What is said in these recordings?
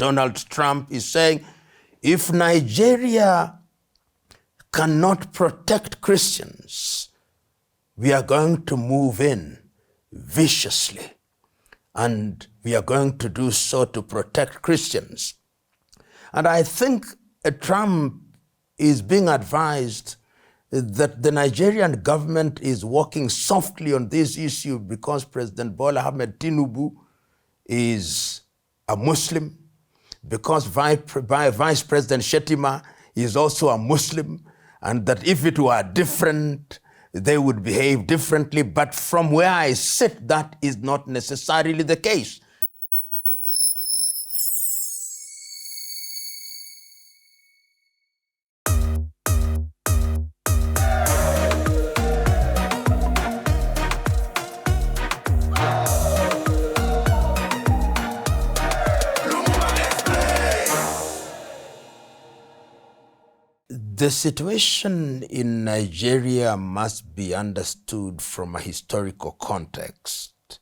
Donald Trump is saying, if Nigeria cannot protect Christians, we are going to move in viciously, and we are going to do so to protect Christians. And I think Trump is being advised that the Nigerian government is working softly on this issue because President Bola Ahmed Tinubu is a Muslim, because Vice President Shetima is also a Muslim, and that if it were different, they would behave differently. But from where I sit, that is not necessarily the case. The situation in Nigeria must be understood from a historical context.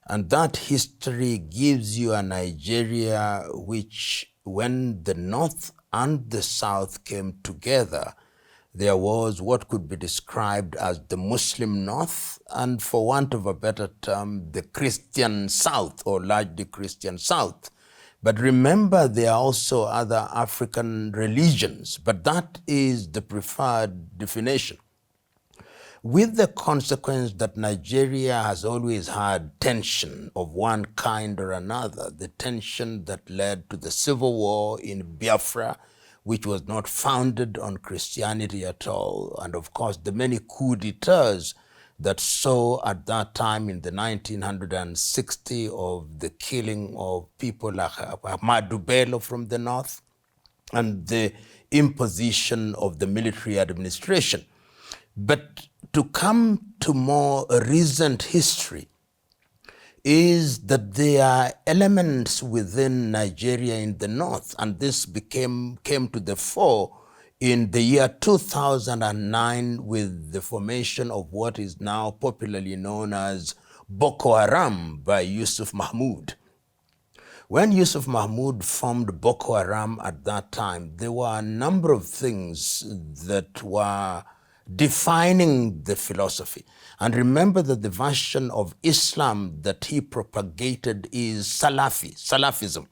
And that history gives you a Nigeria which, when the North and the South came together, there was what could be described as the Muslim North, and for want of a better term, the Christian South, or largely Christian South. But remember, there are also other African religions, but that is the preferred definition. With the consequence that Nigeria has always had tension of one kind or another, the tension that led to the civil war in Biafra, which was not founded on Christianity at all, and of course the many coups d'etats that saw at that time in the 1960 of the killing of people like Ahmadu Bello from the north and the imposition of the military administration. But to come to more recent history is that there are elements within Nigeria in the north, and this came to the fore in the year 2009 with the formation of what is now popularly known as Boko Haram by Yusuf Mahmoud. When Yusuf Mahmoud formed Boko Haram at that time, there were a number of things that were defining the philosophy. And remember that the version of Islam that he propagated is Salafism.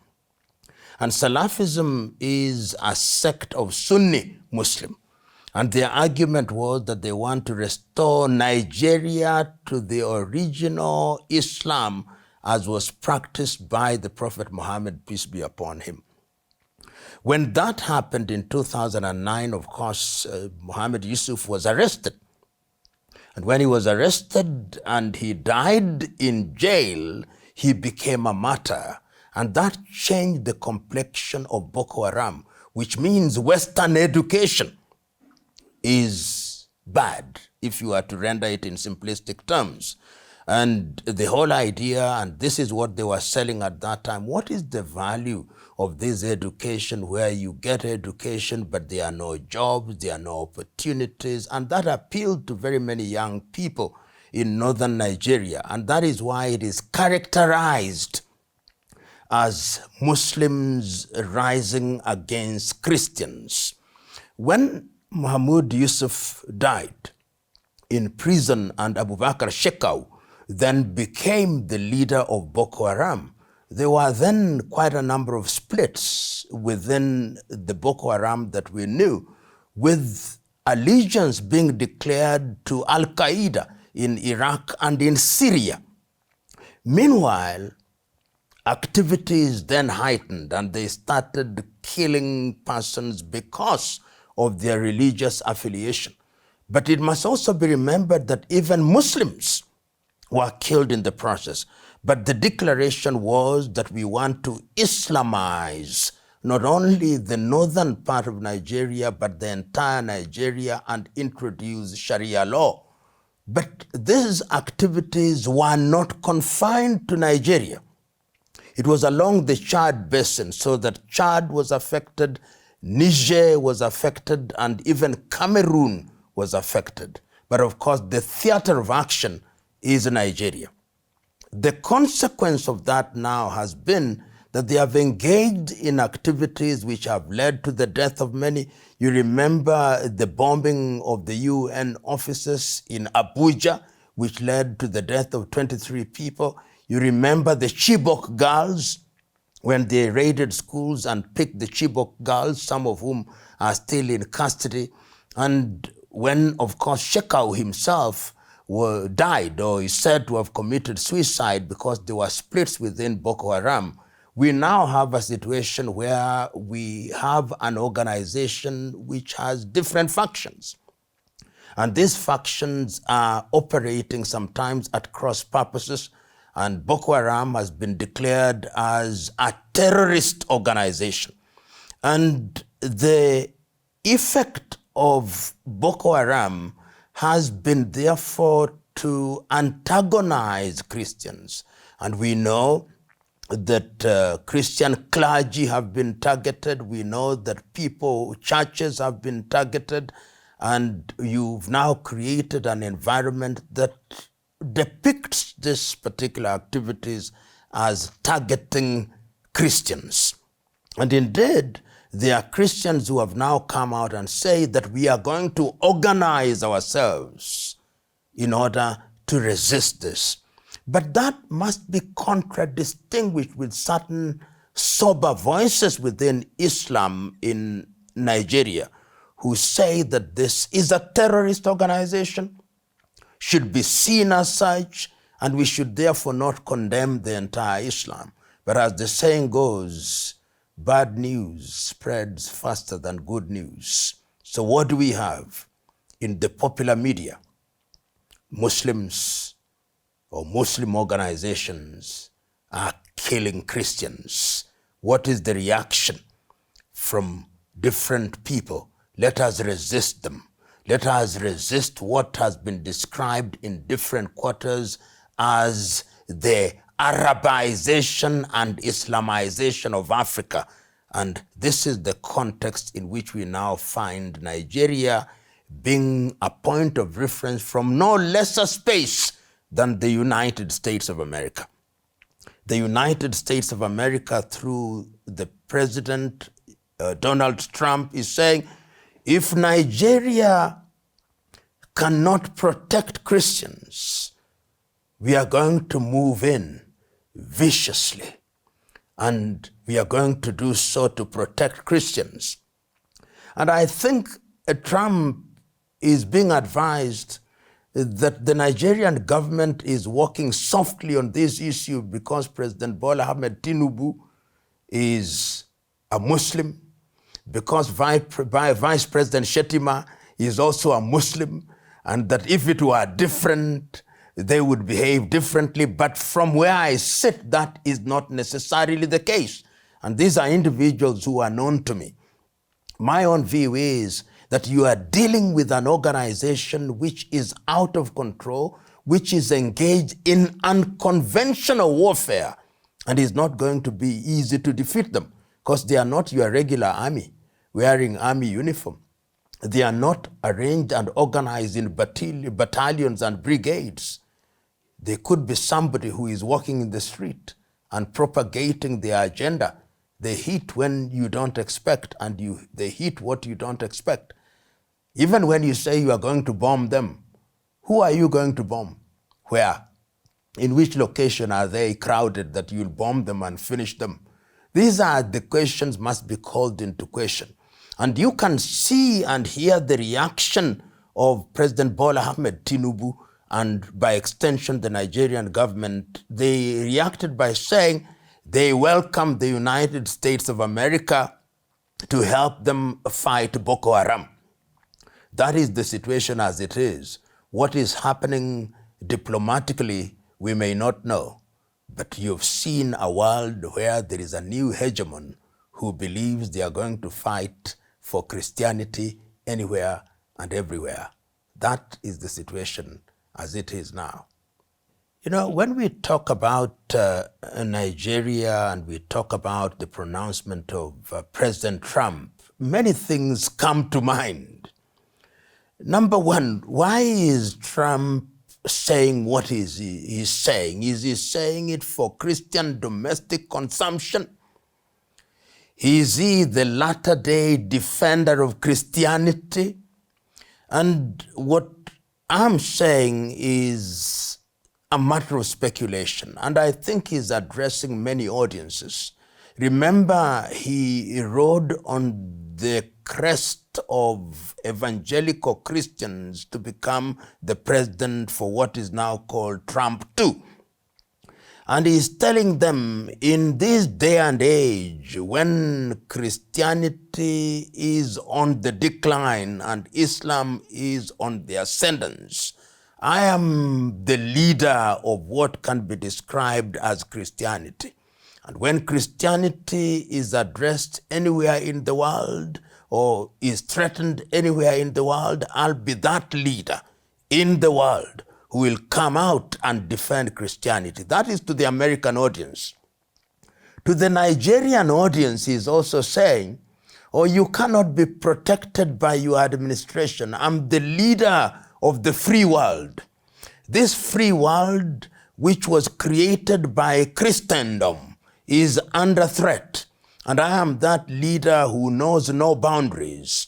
And Salafism is a sect of Sunni Muslim. And their argument was that they want to restore Nigeria to the original Islam as was practiced by the Prophet Muhammad, peace be upon him. When that happened in 2009, of course, Muhammad Yusuf was arrested. And when he was arrested and he died in jail, he became a martyr. And that changed the complexion of Boko Haram, which means Western education is bad, if you are to render it in simplistic terms. And the whole idea, and this is what they were selling at that time, what is the value of this education where you get education but there are no jobs, there are no opportunities? And that appealed to very many young people in northern Nigeria. And that is why it is characterized as Muslims rising against Christians. When Mahmoud Yusuf died in prison and Abu Bakr Shekau then became the leader of Boko Haram, there were then quite a number of splits within the Boko Haram that we knew, with allegiance being declared to Al-Qaeda in Iraq and in Syria. Meanwhile, activities then heightened and they started killing persons because of their religious affiliation. But it must also be remembered that even Muslims were killed in the process. But the declaration was that we want to Islamize not only the northern part of Nigeria, but the entire Nigeria and introduce Sharia law. But these activities were not confined to Nigeria. It was along the Chad basin, so that Chad was affected, Niger was affected, and even Cameroon was affected. But of course, the theater of action is Nigeria. The consequence of that now has been that they have engaged in activities which have led to the death of many. You remember the bombing of the UN offices in Abuja, which led to the death of 23 people. You remember the Chibok girls, when they raided schools and picked the Chibok girls, some of whom are still in custody. And when, of course, Shekau himself died, or is said to have committed suicide because there were splits within Boko Haram, we now have a situation where we have an organization which has different factions. And these factions are operating sometimes at cross purposes. And Boko Haram has been declared as a terrorist organization. And the effect of Boko Haram has been therefore to antagonize Christians. And we know that Christian clergy have been targeted. We know that churches have been targeted. And you've now created an environment that depicts these particular activities as targeting Christians. And indeed, there are Christians who have now come out and say that we are going to organize ourselves in order to resist this. But that must be contradistinguished with certain sober voices within Islam in Nigeria who say that this is a terrorist organization, should be seen as such, and we should therefore not condemn the entire Islam. But as the saying goes, bad news spreads faster than good news. So what do we have in the popular media? Muslims or Muslim organizations are killing Christians. What is the reaction from different people? Let us resist them. Let us resist what has been described in different quarters as the Arabization and Islamization of Africa. And this is the context in which we now find Nigeria being a point of reference from no lesser space than the United States of America. The United States of America, through the President Donald Trump, is saying, if Nigeria cannot protect Christians, we are going to move in viciously, and we are going to do so to protect Christians. And I think Trump is being advised that the Nigerian government is walking softly on this issue because President Bola Ahmed Tinubu is a Muslim, because Vice President Shetima is also a Muslim, and that if it were different, they would behave differently. But from where I sit, that is not necessarily the case. And these are individuals who are known to me. My own view is that you are dealing with an organization which is out of control, which is engaged in unconventional warfare, and is not going to be easy to defeat them, because they are not your regular army wearing army uniform. They are not arranged and organized in battalions and brigades. They could be somebody who is walking in the street and propagating their agenda. They hit when you don't expect, and they hit what you don't expect. Even when you say you are going to bomb them, who are you going to bomb? Where? In which location are they crowded that you'll bomb them and finish them? These are the questions must be called into question. And you can see and hear the reaction of President Bola Ahmed Tinubu, and by extension the Nigerian government. They reacted by saying they welcome the United States of America to help them fight Boko Haram. That is the situation as it is. What is happening diplomatically, we may not know. But you've seen a world where there is a new hegemon who believes they are going to fight for Christianity anywhere and everywhere. That is the situation as it is now. You know, when we talk about Nigeria and we talk about the pronouncement of President Trump, many things come to mind. Number one, why is Trump saying what he's saying? Is he saying it for Christian domestic consumption? Is he the latter-day defender of Christianity? And what I'm saying is a matter of speculation, and I think he's addressing many audiences. Remember, he rode on the crest of evangelical Christians to become the president for what is now called Trump 2. And he's telling them, in this day and age, when Christianity is on the decline and Islam is on the ascendance, I am the leader of what can be described as Christianity. And when Christianity is addressed anywhere in the world or is threatened anywhere in the world, I'll be that leader in the world who will come out and defend Christianity. That is to the American audience. To the Nigerian audience, he is also saying, oh, you cannot be protected by your administration. I'm the leader of the free world. This free world, which was created by Christendom, is under threat. And I am that leader who knows no boundaries.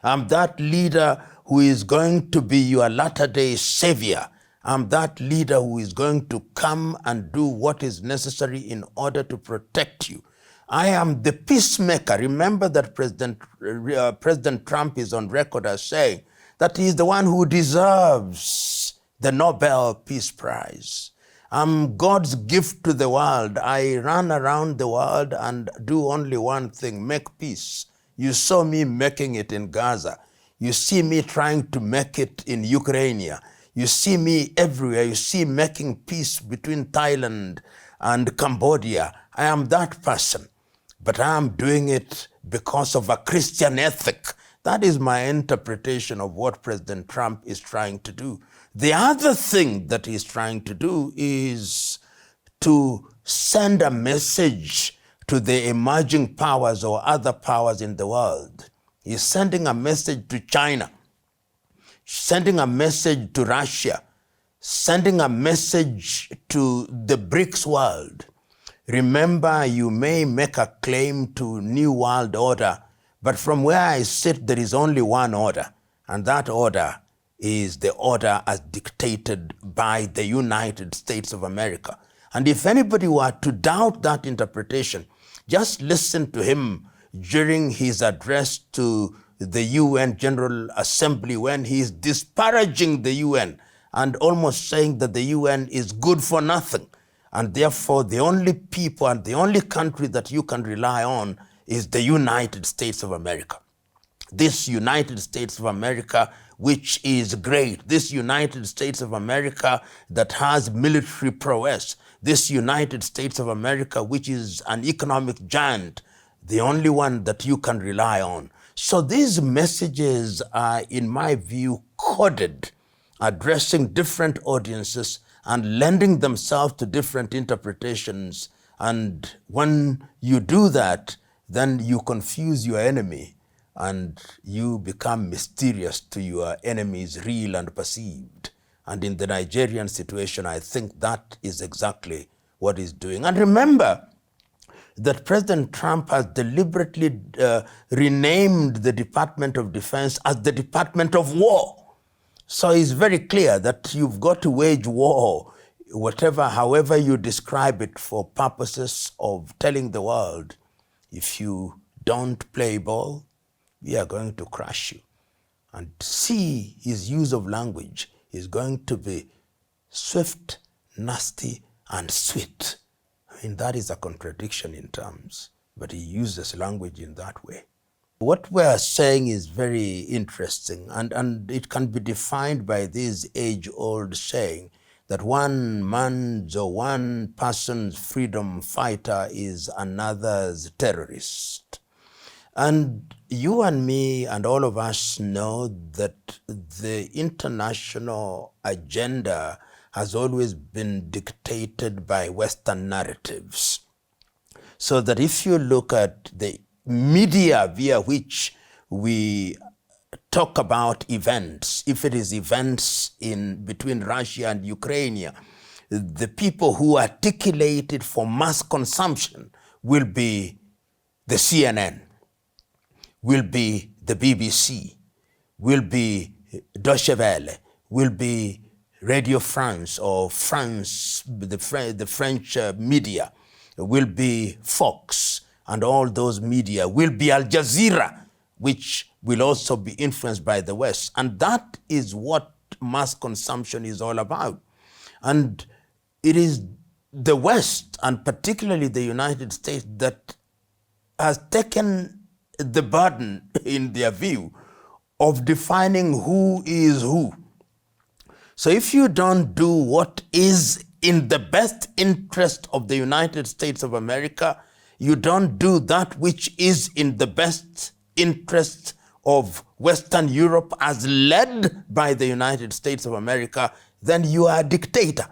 I'm that leader who is going to be your latter-day savior. I'm that leader who is going to come and do what is necessary in order to protect you. I am the peacemaker. Remember that President Trump is on record as saying that he is the one who deserves the Nobel Peace Prize. I'm God's gift to the world. I run around the world and do only one thing, make peace. You saw me making it in Gaza. You see me trying to make it in Ukraine. You see me everywhere. You see making peace between Thailand and Cambodia. I am that person, but I am doing it because of a Christian ethic. That is my interpretation of what President Trump is trying to do. The other thing that he's trying to do is to send a message to the emerging powers or other powers in the world. He's sending a message to China, sending a message to Russia, sending a message to the BRICS world. Remember, you may make a claim to New World Order, but from where I sit, there is only one order, and that order is the order as dictated by the United States of America. And if anybody were to doubt that interpretation, just listen to him during his address to the UN General Assembly when he is disparaging the UN and almost saying that the UN is good for nothing. And therefore, the only people and the only country that you can rely on is the United States of America. This United States of America, which is great, this United States of America that has military prowess, this United States of America, which is an economic giant, the only one that you can rely on. So these messages are, in my view, coded, addressing different audiences and lending themselves to different interpretations. And when you do that, then you confuse your enemy and you become mysterious to your enemies, real and perceived. And in the Nigerian situation, I think that is exactly what he's doing. And remember that President Trump has deliberately renamed the Department of Defense as the Department of War. So it's very clear that you've got to wage war, however you describe it, for purposes of telling the world, if you don't play ball, we are going to crush you. And see his use of language is going to be swift, nasty, and sweet. I mean, that is a contradiction in terms, but he uses language in that way. What we're saying is very interesting, and it can be defined by this age-old saying that one man's or one person's freedom fighter is another's terrorist. And you and me and all of us know that the international agenda has always been dictated by Western narratives. So that if you look at the media via which we talk about events, if it is events between Russia and Ukraine, the people who articulate it for mass consumption will be the CNN, will be the BBC, will be Deutsche Welle, will be Radio France or France, the French media, will be Fox, and all those media will be Al Jazeera, which will also be influenced by the West. And that is what mass consumption is all about. And it is the West, and particularly the United States, that has taken the burden, in their view, of defining who is who. So if you don't do what is in the best interest of the United States of America, you don't do that which is in the best interest of Western Europe as led by the United States of America, then you are a dictator.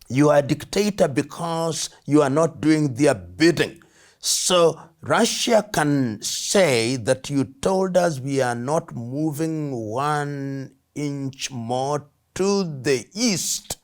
You are a dictator because you are not doing their bidding. So Russia can say that you told us we are not moving 1 inch more to the east.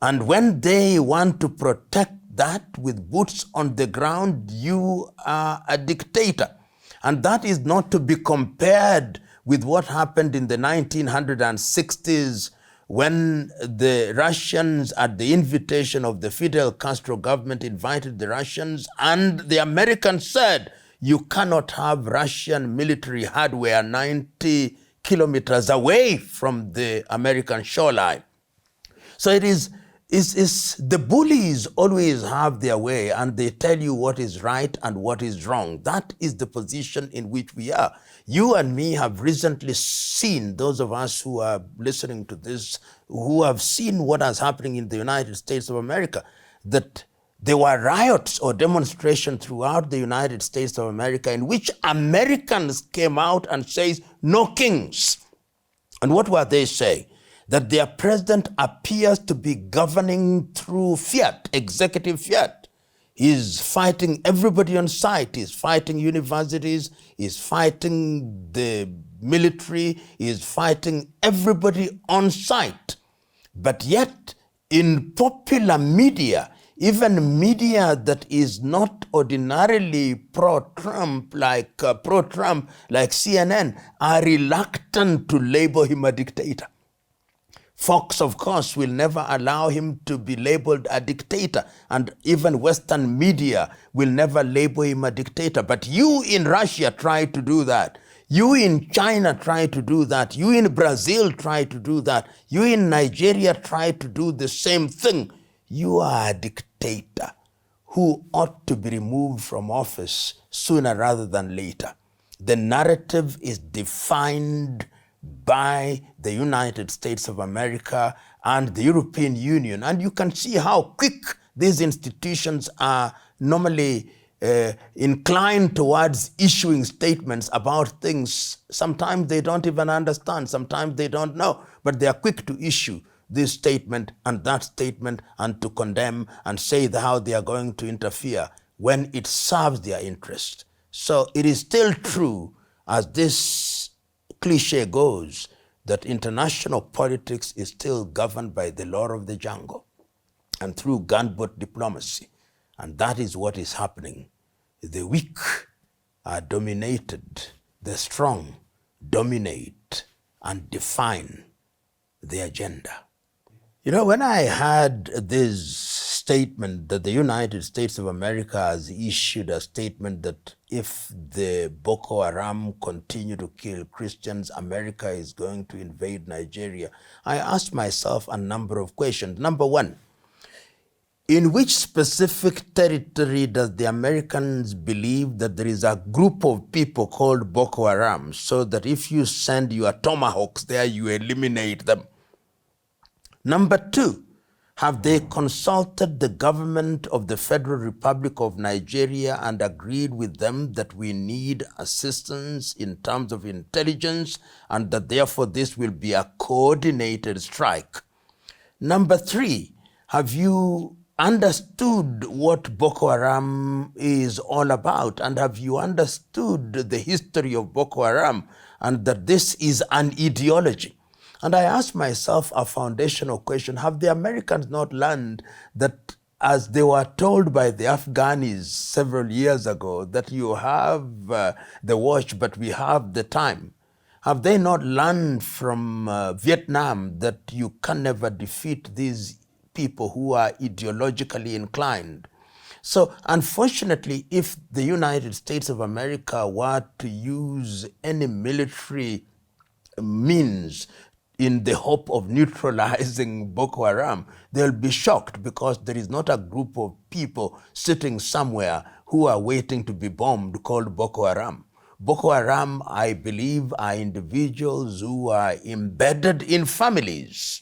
And when they want to protect that with boots on the ground, you are a dictator. And that is not to be compared with what happened in the 1960s when the Russians, at the invitation of the Fidel Castro government, invited the Russians, and the Americans said, you cannot have Russian military hardware 90 kilometers away from the American shoreline. So it is the bullies always have their way, and they tell you what is right and what is wrong. That is the position in which we are. You and me have recently seen, those of us who are listening to this, who have seen what is happening in the United States of America, that there were riots or demonstrations throughout the United States of America in which Americans came out and said, no kings. And what were they saying? That their president appears to be governing through fiat, executive fiat. He's fighting everybody on site. He's fighting universities. He's fighting the military. He's fighting everybody on site. But yet, in popular media, even media that is not ordinarily pro-Trump like CNN, are reluctant to label him a dictator. Fox, of course, will never allow him to be labeled a dictator, and even Western media will never label him a dictator. But you in Russia try to do that. You in China try to do that. You in Brazil try to do that. You in Nigeria try to do the same thing. You are a dictator who ought to be removed from office sooner rather than later. The narrative is defined by the United States of America and the European Union. And you can see how quick these institutions are normally inclined towards issuing statements about things. Sometimes they don't even understand, sometimes they don't know, but they are quick to issue this statement and that statement and to condemn and say how they are going to interfere when it serves their interest. So it is still true, as this cliche goes, that international politics is still governed by the law of the jungle and through gunboat diplomacy. And that is what is happening. The weak are dominated, the strong dominate and define the agenda. You know, when I heard this statement that the United States of America has issued a statement that if the Boko Haram continue to kill Christians, America is going to invade Nigeria, I asked myself a number of questions. Number one, in which specific territory does the Americans believe that there is a group of people called Boko Haram, so that if you send your tomahawks there, you eliminate them? Number two, have they consulted the government of the Federal Republic of Nigeria and agreed with them that we need assistance in terms of intelligence and that therefore this will be a coordinated strike? Number three, have you understood what Boko Haram is all about, and have you understood the history of Boko Haram and that this is an ideology? And I asked myself a foundational question: have the Americans not learned that as they were told by the Afghans several years ago, that you have the watch, but we have the time. Have they not learned from Vietnam that you can never defeat these people who are ideologically inclined? So unfortunately, if the United States of America were to use any military means in the hope of neutralizing Boko Haram, they'll be shocked, because there is not a group of people sitting somewhere who are waiting to be bombed called Boko Haram. Boko Haram, I believe, are individuals who are embedded in families.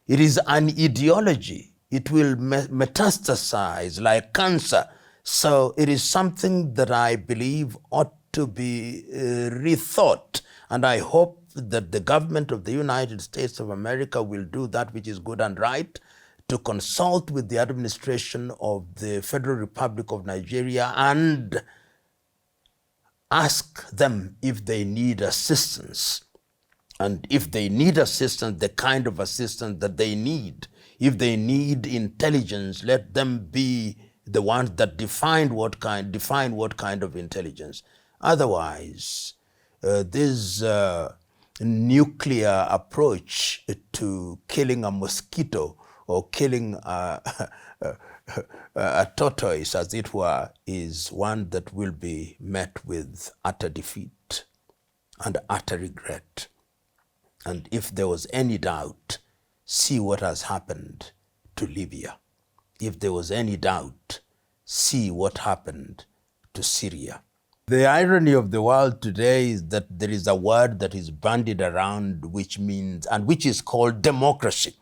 It is an ideology. It will metastasize like cancer. So it is something that I believe ought to be rethought. And I hope that the government of the United States of America will do that which is good and right, to consult with the administration of the Federal Republic of Nigeria and ask them if they need assistance. And if they need assistance, the kind of assistance that they need. If they need intelligence, let them be the ones that define what kind of intelligence. Otherwise, this nuclear approach to killing a mosquito or killing a tortoise, as it were, is one that will be met with utter defeat and utter regret. And if there was any doubt, see what has happened to Libya. If there was any doubt, see what happened to Syria. The irony of the world today is that there is a word that is bandied around which means, and which is called democracy.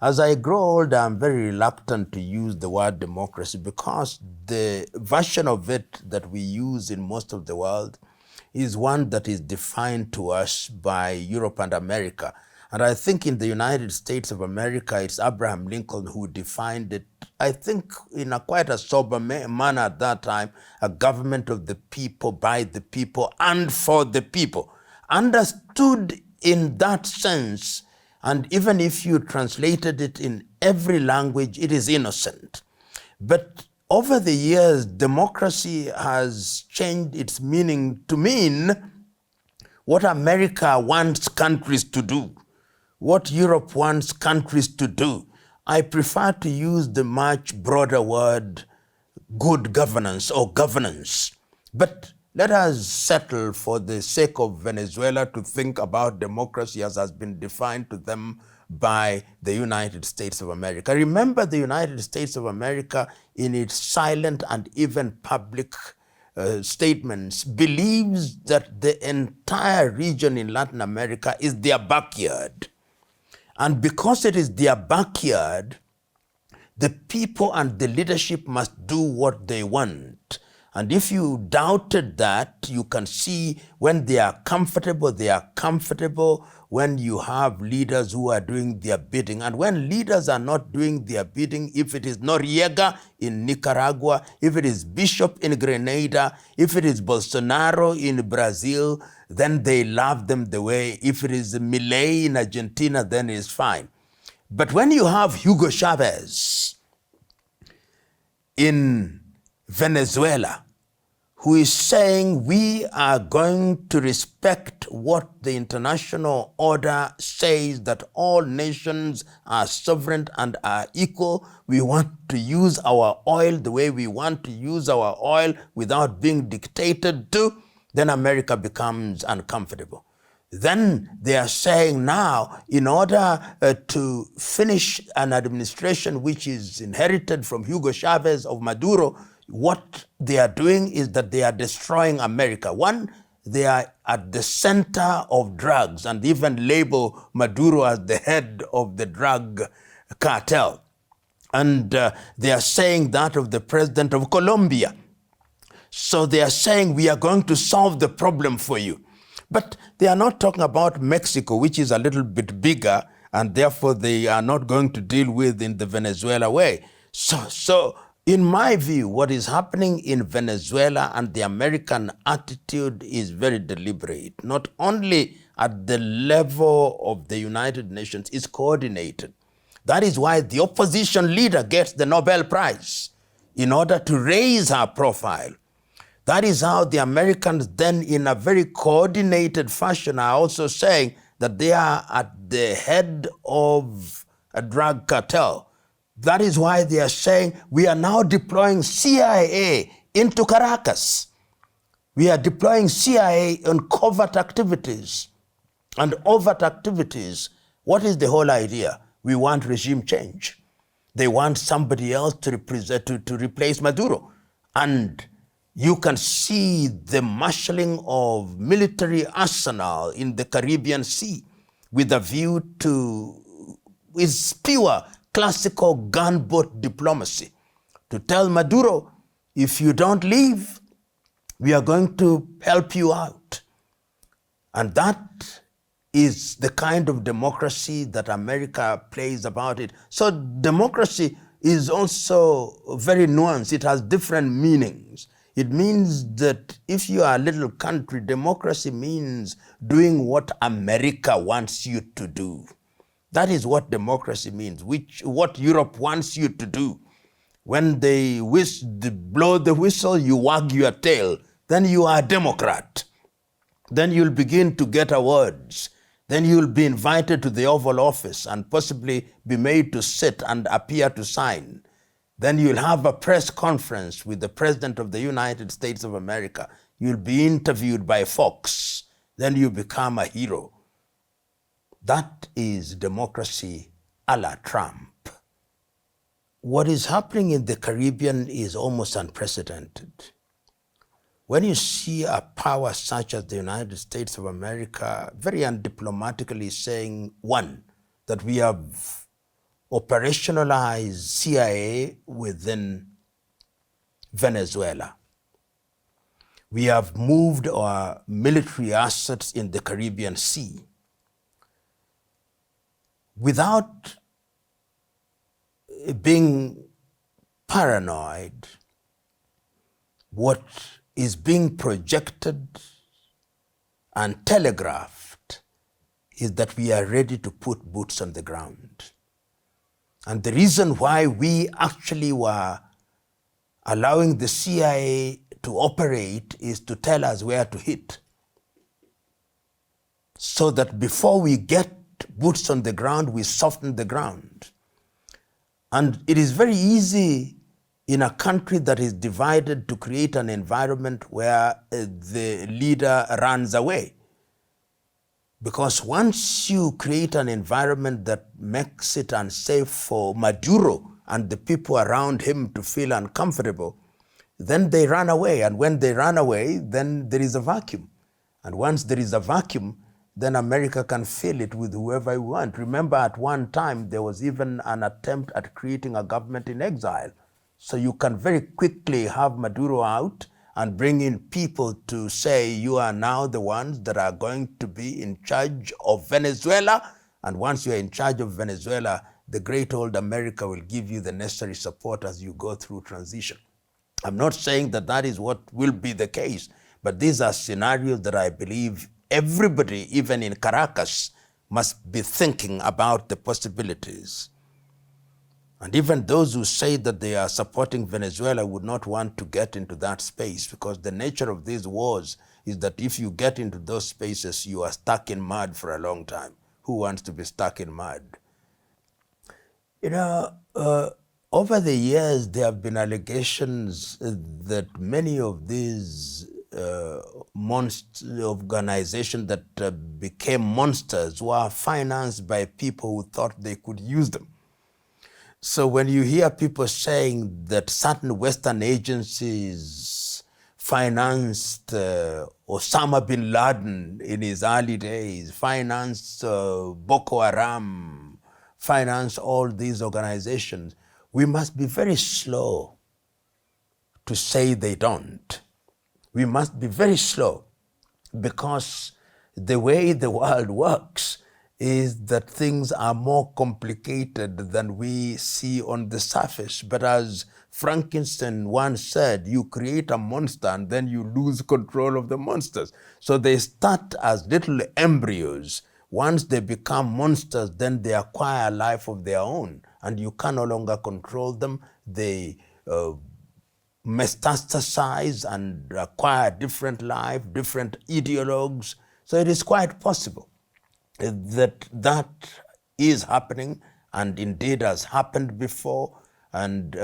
As I grow older, I'm very reluctant to use the word democracy, because the version of it that we use in most of the world is one that is defined to us by Europe and America. And I think in the United States of America, it's Abraham Lincoln who defined it, I think in a quite a sober manner at that time, a government of the people, by the people, and for the people. Understood in that sense, and even if you translated it in every language, it is innocent. But over the years, democracy has changed its meaning to mean what America wants countries to do, what Europe wants countries to do. I prefer to use the much broader word good governance or governance. But let us settle, for the sake of Venezuela, to think about democracy as has been defined to them by the United States of America. Remember, the United States of America, in its silent and even public statements, believes that the entire region in Latin America is their backyard. And because it is their backyard, the people and the leadership must do what they want. And if you doubted that, you can see when they are comfortable, they are comfortable. When you have leaders who are doing their bidding, and when leaders are not doing their bidding, if it is Noriega in Nicaragua, if it is Bishop in Grenada, if it is Bolsonaro in Brazil, then they love them the way. If it is Milei in Argentina, then it's fine. But when you have Hugo Chavez in Venezuela, who is saying we are going to respect what the international order says, that all nations are sovereign and are equal. We want to use our oil the way we want to use our oil without being dictated to, then America becomes uncomfortable. Then they are saying now, in order to finish an administration which is inherited from Hugo Chavez of Maduro, what they are doing is that they are destroying America. One, they are at the center of drugs and even label Maduro as the head of the drug cartel. And they are saying that of the president of Colombia. So they are saying we are going to solve the problem for you. But they are not talking about Mexico, which is a little bit bigger, and therefore they are not going to deal with in the Venezuela way. So in my view, what is happening in Venezuela and the American attitude is very deliberate. Not only at the level of the United Nations, it's coordinated. That is why the opposition leader gets the Nobel Prize, in order to raise her profile. That is how the Americans then, in a very coordinated fashion, are also saying that they are at the head of a drug cartel. That is why they are saying we are now deploying CIA into Caracas. We are deploying CIA on covert activities and overt activities. What is the whole idea? We want regime change. They want somebody else to replace Maduro. And you can see the marshalling of military arsenal in the Caribbean Sea with a view to, is pure classical gunboat diplomacy, to tell Maduro, if you don't leave, we are going to help you out. And that is the kind of democracy that America plays about it. So democracy is also very nuanced. It has different meanings. It means that if you are a little country, democracy means doing what America wants you to do. That is what democracy means, what Europe wants you to do. When they blow the whistle, you wag your tail. Then you are a Democrat. Then you'll begin to get awards. Then you'll be invited to the Oval Office and possibly be made to sit and appear to sign. Then you'll have a press conference with the President of the United States of America. You'll be interviewed by Fox. Then you become a hero. That is democracy a la Trump. What is happening in the Caribbean is almost unprecedented. When you see a power such as the United States of America very undiplomatically saying, one, that we have operationalized CIA within Venezuela. We have moved our military assets in the Caribbean Sea. Without being paranoid, what is being projected and telegraphed is that we are ready to put boots on the ground. And the reason why we actually were allowing the CIA to operate is to tell us where to hit, so that before we get boots on the ground, we soften the ground. And it is very easy in a country that is divided to create an environment where the leader runs away. Because once you create an environment that makes it unsafe for Maduro and the people around him to feel uncomfortable, then they run away. And when they run away, then there is a vacuum. And once there is a vacuum, then America can fill it with whoever you want. Remember, at one time, there was even an attempt at creating a government in exile. So you can very quickly have Maduro out and bring in people to say, you are now the ones that are going to be in charge of Venezuela. And once you're in charge of Venezuela, the great old America will give you the necessary support as you go through transition. I'm not saying that that is what will be the case, but these are scenarios that I believe everybody, even in Caracas, must be thinking about the possibilities. And even those who say that they are supporting Venezuela would not want to get into that space, because the nature of these wars is that if you get into those spaces, you are stuck in mud for a long time. Who wants to be stuck in mud? You know, over the years, there have been allegations that many of these organizations that became monsters were financed by people who thought they could use them. So when you hear people saying that certain Western agencies financed Osama bin Laden in his early days, financed Boko Haram, financed all these organizations, we must be very slow to say they don't. We must be very slow, because the way the world works is that things are more complicated than we see on the surface. But as Frankenstein once said, you create a monster and then you lose control of the monsters. So they start as little embryos Once they become monsters, then they acquire a life of their own, and you can no longer control them. They metastasize and acquire different life, different ideologues. So it is quite possible that that is happening, and indeed has happened before. And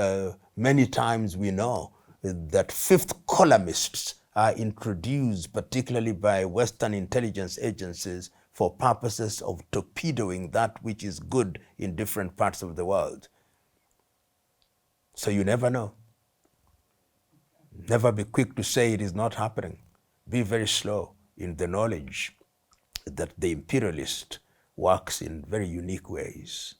many times we know that fifth columnists are introduced, particularly by Western intelligence agencies, for purposes of torpedoing that which is good in different parts of the world. So you never know. Never be quick to say it is not happening. Be very slow in the knowledge that the imperialist works in very unique ways.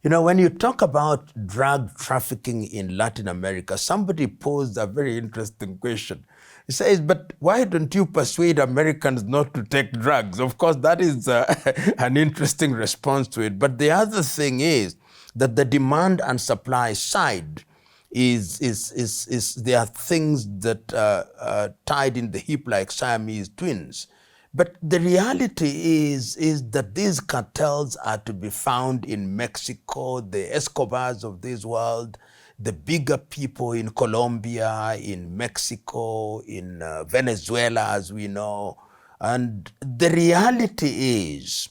You know, when you talk about drug trafficking in Latin America, somebody posed a very interesting question. He says, but why don't you persuade Americans not to take drugs? Of course, that is an interesting response to it. But the other thing is that the demand and supply side there are things that are tied in the hip like Siamese twins. But the reality is that these cartels are to be found in Mexico, the Escobars of this world, the bigger people in Colombia, in Mexico, in Venezuela, as we know. And the reality is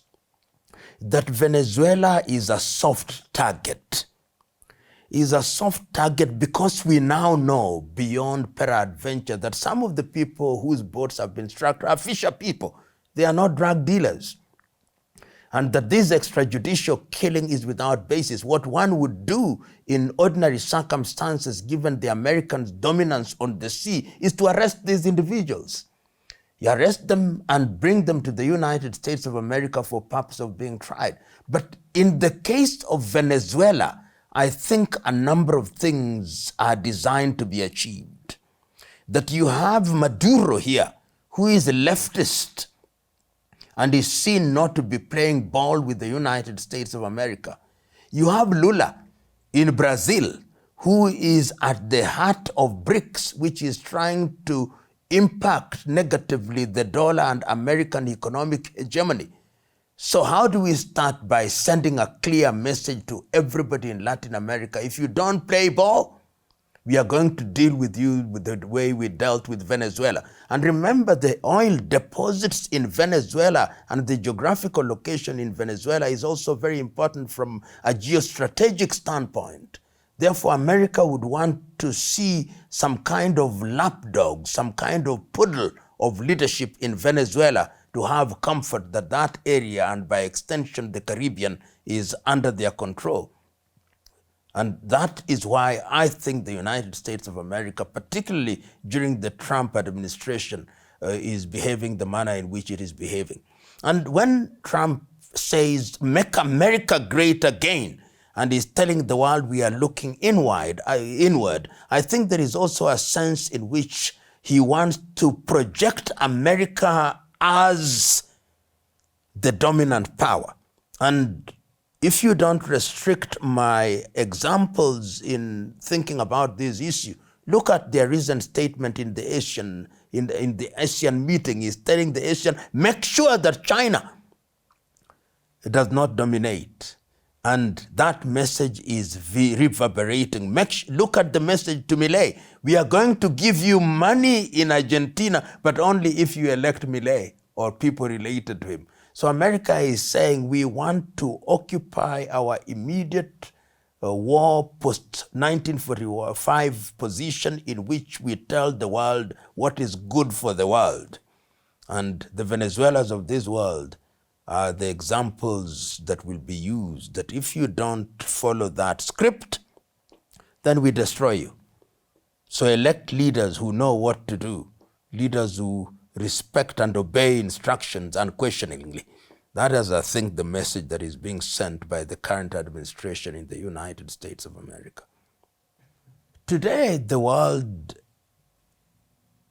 that Venezuela is a soft target. Is a soft target because we now know beyond peradventure that some of the people whose boats have been struck are fisher people. They are not drug dealers. And that this extrajudicial killing is without basis. What one would do in ordinary circumstances, given the Americans' dominance on the sea, is to arrest these individuals. You arrest them and bring them to the United States of America for purpose of being tried. But in the case of Venezuela, I think a number of things are designed to be achieved. That you have Maduro here, who is a leftist, and is seen not to be playing ball with the United States of America. You have Lula in Brazil, who is at the heart of BRICS, which is trying to impact negatively the dollar and American economic hegemony. So how do we start? By sending a clear message to everybody in Latin America: if you don't play ball, we are going to deal with you with the way we dealt with Venezuela. And remember, the oil deposits in Venezuela and the geographical location in Venezuela is also very important from a geostrategic standpoint. Therefore, America would want to see some kind of lapdog, some kind of poodle of leadership in Venezuela, to have comfort that that area, and by extension the Caribbean, is under their control. And that is why I think the United States of America, particularly during the Trump administration, is behaving the manner in which it is behaving. And when Trump says, "Make America great again," and is telling the world we are looking inward, I think there is also a sense in which he wants to project America as the dominant power. And if you don't restrict my examples in thinking about this issue, look at their recent statement in the ASEAN meeting. Is telling the ASEAN, make sure that China does not dominate. And that message is reverberating. Look at the message to Milei. We are going to give you money in Argentina, but only if you elect Milei or people related to him. So America is saying we want to occupy our immediate war post-1945 position, in which we tell the world what is good for the world. And the Venezuelans of this world are the examples that will be used, that if you don't follow that script, then we destroy you. So elect leaders who know what to do, leaders who respect and obey instructions unquestioningly. That is, I think, the message that is being sent by the current administration in the United States of America. Today, the world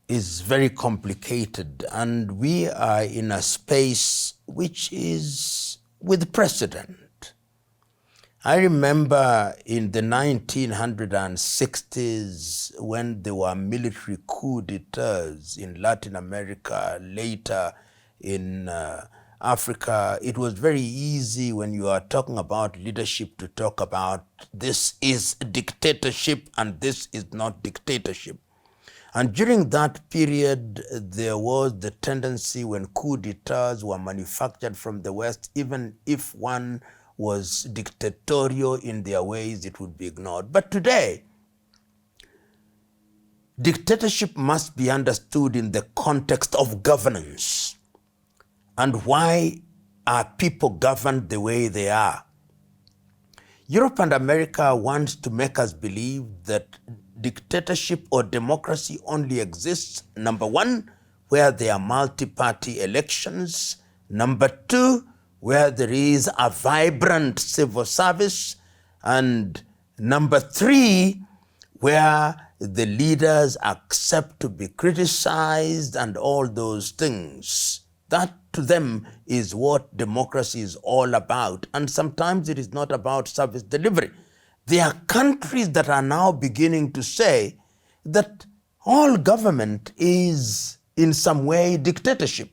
is very complicated, and we are in a space which is with precedent. I remember in the 1960s, when there were military coups d'etats in Latin America, later in Africa, it was very easy when you are talking about leadership to talk about this is dictatorship and this is not dictatorship. And during that period, there was the tendency when coup d'etats were manufactured from the West, even if one was dictatorial in their ways, it would be ignored. But today, dictatorship must be understood in the context of governance. And why are people governed the way they are? Europe and America wants to make us believe that dictatorship or democracy only exists, number one, where there are multi-party elections, number two, where there is a vibrant civil service, and number three, where the leaders accept to be criticized and all those things. That to them is what democracy is all about. And sometimes it is not about service delivery. There are countries that are now beginning to say that all government is in some way dictatorship.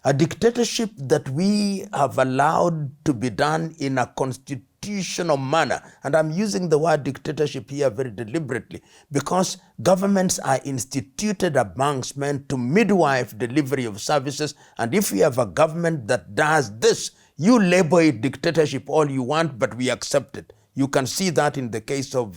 A dictatorship that we have allowed to be done in a constitutional manner. And I'm using the word dictatorship here very deliberately because governments are instituted amongst men to midwife delivery of services. And if we have a government that does this, you label it dictatorship all you want, but we accept it. You can see that in the case of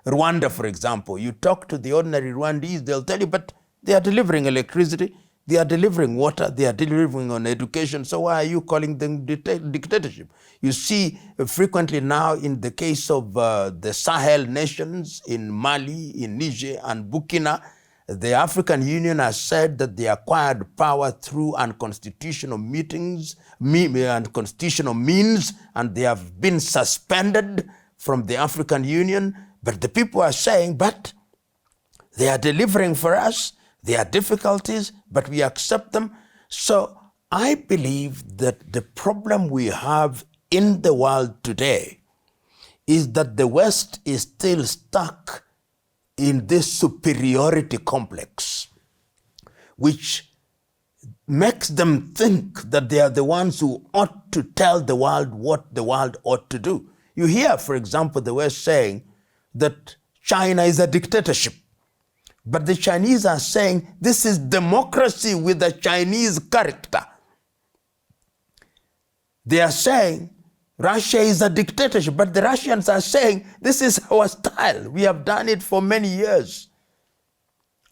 Rwanda, for example. You talk to the ordinary Rwandese, they'll tell you, but they are delivering electricity, they are delivering water, they are delivering on education, so why are you calling them dictatorship? You see frequently now in the case of the Sahel nations, in Mali, in Niger, and Burkina, the African Union has said that they acquired power through unconstitutional meetings and constitutional means, and they have been suspended from the African Union. But the people are saying, but they are delivering for us. There are difficulties, but we accept them. So I believe that the problem we have in the world today is that the West is still stuck in this superiority complex, which makes them think that they are the ones who ought to tell the world what the world ought to do. You hear, for example, the West saying that China is a dictatorship. But the Chinese are saying this is democracy with a Chinese character. They are saying Russia is a dictatorship, but the Russians are saying this is our style. We have done it for many years.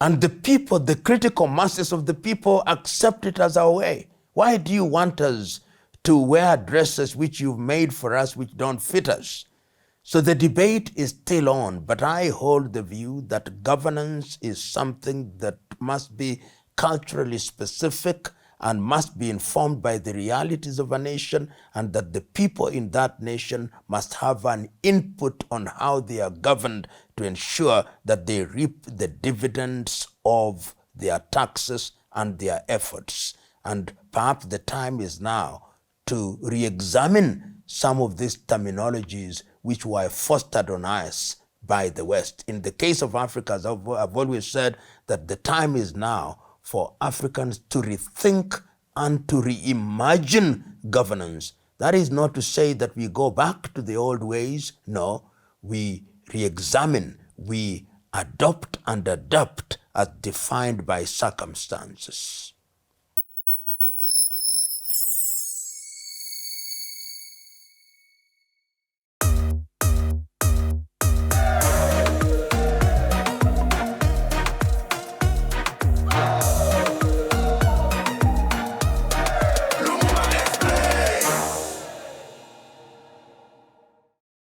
And the people, the critical masses of the people accept it as our way. Why do you want us to wear dresses which you've made for us which don't fit us? So the debate is still on, but I hold the view that governance is something that must be culturally specific and must be informed by the realities of a nation, and that the people in that nation must have an input on how they are governed to ensure that they reap the dividends of their taxes and their efforts. And perhaps the time is now to re-examine some of these terminologies which were fostered on us by the West. In the case of Africa, as I've always said, that the time is now for Africans to rethink and to reimagine governance. That is not to say that we go back to the old ways. No, we re-examine, we adopt and adapt as defined by circumstances.